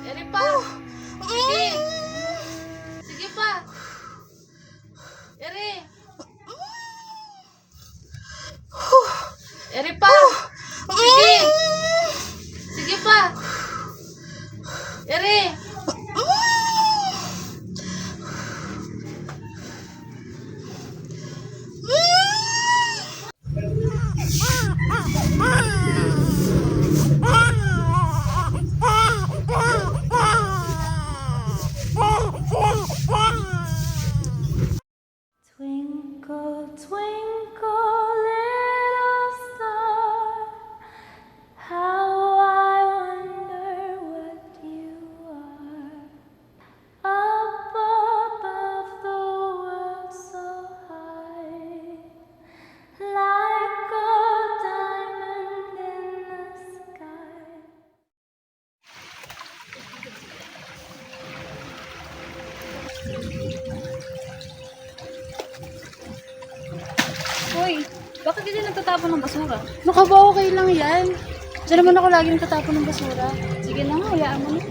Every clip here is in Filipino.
Ere pa! Sige! Sige pa! Ere! Ere pa! Sige! Sige pa! Ere! Twinkle, twinkle, little star, how I wonder what you are. Up above the world so high, like a diamond in the sky. Hoy, bakit hindi nagtatapon ng basura? Naku ba, okay lang yan. Diyan naman ako lagi nagtatapon ng basura. Sige na nga, hayaan mo na.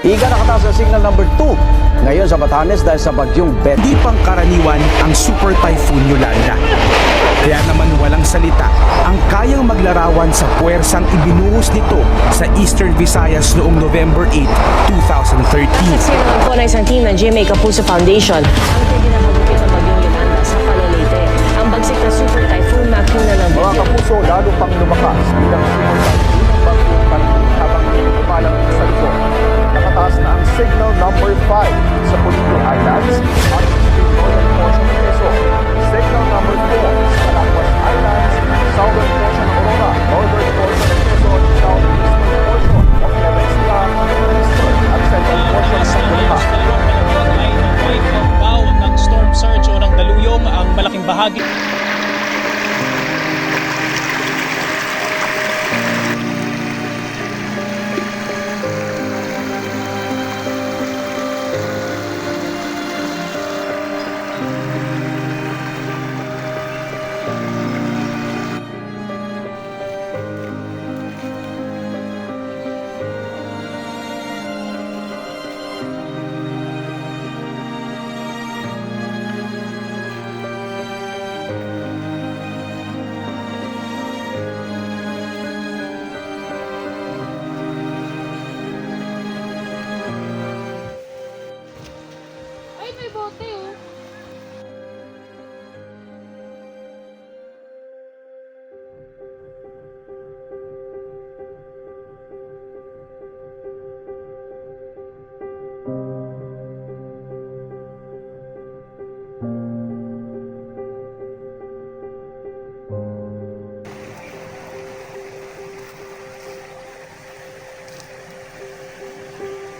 Iga nakataas sa signal number 2 ngayon sa Batanes dahil sa bagyong Bet. Hindi pangkaraniwan ang Super Typhoon Yolanda. Kaya naman walang salita ang kayang maglarawan sa puwersang ibinuhos nito sa Eastern Visayas noong November 8, 2013. Sino po na isang team ng GMA Kapuso Foundation ang pwede na magupit ng bagyong Yolanda sa Palalete. Ang bagsik na Super Typhoon making na ng Mga kapuso, lalo pang lumakas bilang super typhoon ng bagyong Parating habang lumalang sa likod. Nakataas na ang signal number 5 sa Pulido Islands at northern portion ng Quezon. Signal number 4 sa Calaguas Islands, southern portion ng Aurora, northern portion ng Quezon, southeastern portion of Nueva Ecija, eastern at central portion ng Bulacan. May pagbaw ng storm surge o ng daluyong ang malaking bahagi.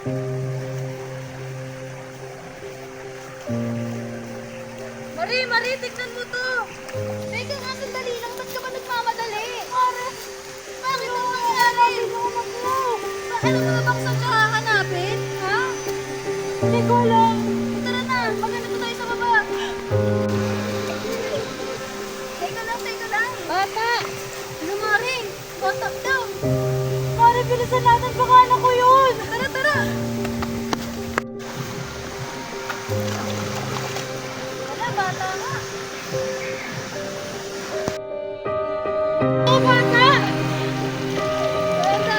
Marie, tignan mo to! Teka nga, sandali lang. Ba't ka ba nagmamadali? Mare, bakit ang nangyari? Ano mo na bang saan siya hahanapin? Ha? Hindi ko alam. Tara na, maghanap tayo sa baba. Teka lang. Bata! Ano, Mare? Bata daw. Mare, bilisan natin. Baka anak ko yun. Tara. Wala, bata nga. Oh, bata! Bata!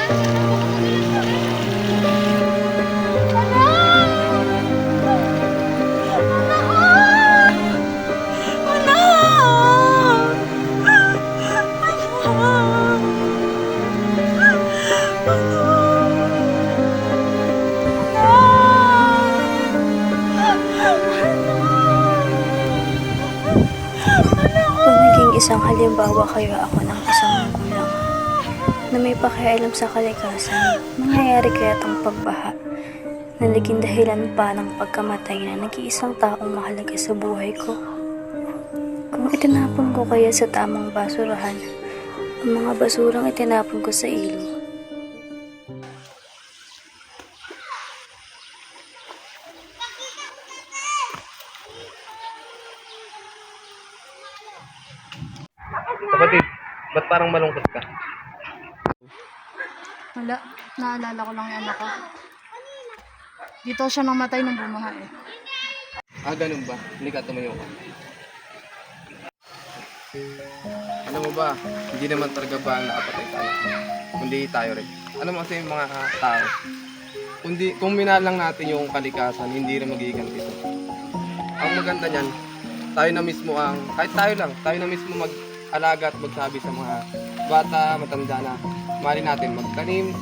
Kung naging isang halimbawa kayo ako ng isang magulang na may pakialam sa kalikasan, mangyayari kaya itong pagbaha na naging dahilan pa ng pagkamatay na nag-iisang taong mahalaga sa buhay ko? Kung itinapon ko kaya sa tamang basurahan ang mga basurang itinapon ko sa ilog, Kapatid, ba't parang malungkot ka? Wala, naalala ko lang yung anak ko. Dito siya namatay nung bumaha eh. Ganun ba? Hindi ka tumayo ka. Alam mo ba, hindi naman talaga ba ang nakapatay tayo, kundi tayo rin. Alam mo kasi yung mga tao, kung minalang natin yung kalikasan, hindi rin magiganti ito. Ang maganda niyan, tayo na mismo kahit tayo na mismo mag-alaga at magsabi sa mga bata, matanda na, mali natin magtanim,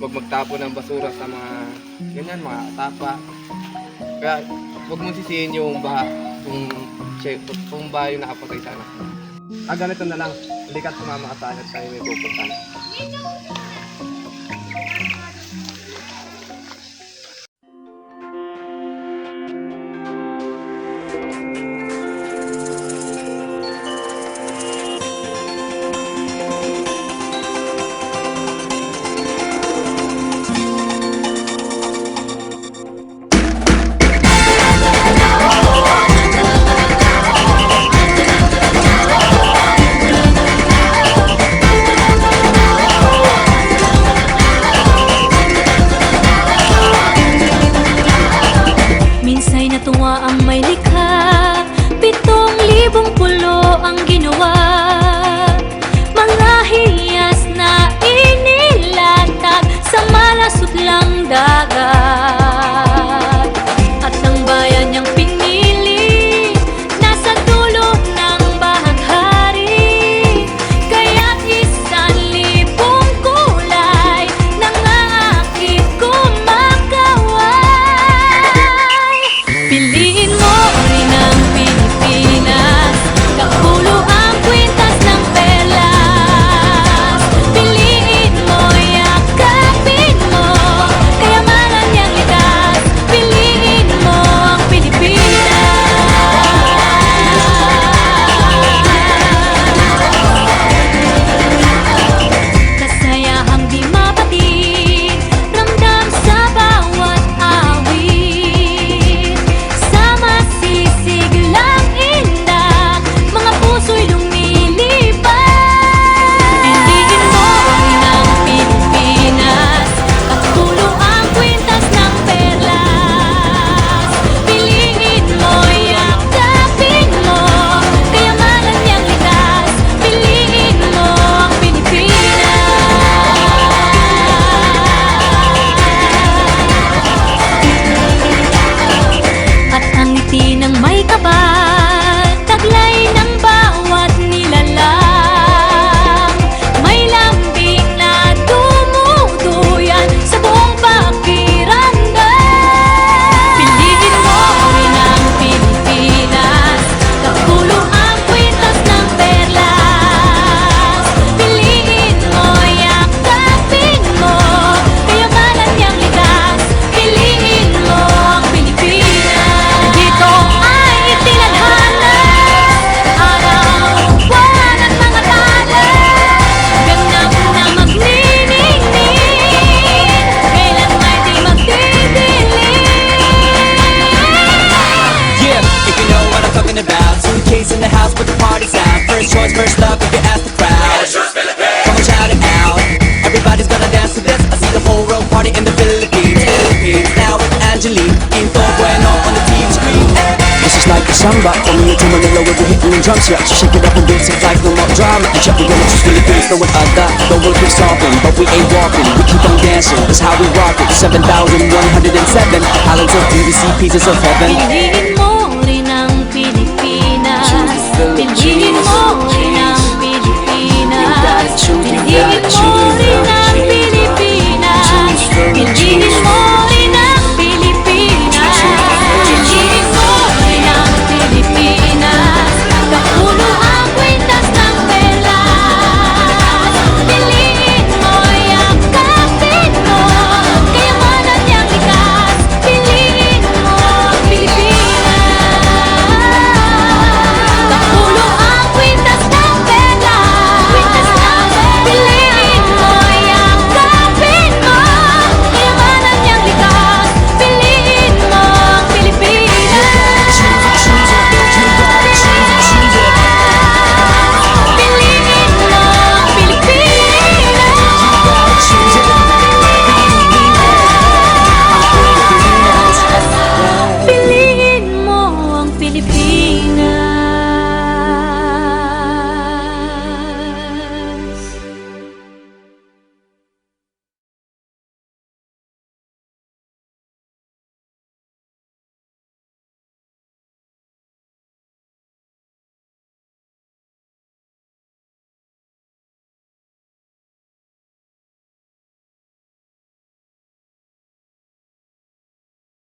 magtapon ng basura sa mga ganyan, mga tapa. Kaya huwag mong sisihin yung baha kung baha yung nakapatay sana. Ganito na lang, hindi ka sumama ka sa akin at tayo may pupuntahan. chamba. Coming into Manila with the hitting and drums, yeah. So shake it up and dance it like no more drama. The check, we gonna choose Philippines, throwing other. The world keeps talking, but we ain't walking. We keep on dancing, that's how we rock it. 7,107 islands of beauty, pieces of heaven. Piliin mo rin ang Pilipinas. Piliin mo rin ang Pilipinas. Piliin mo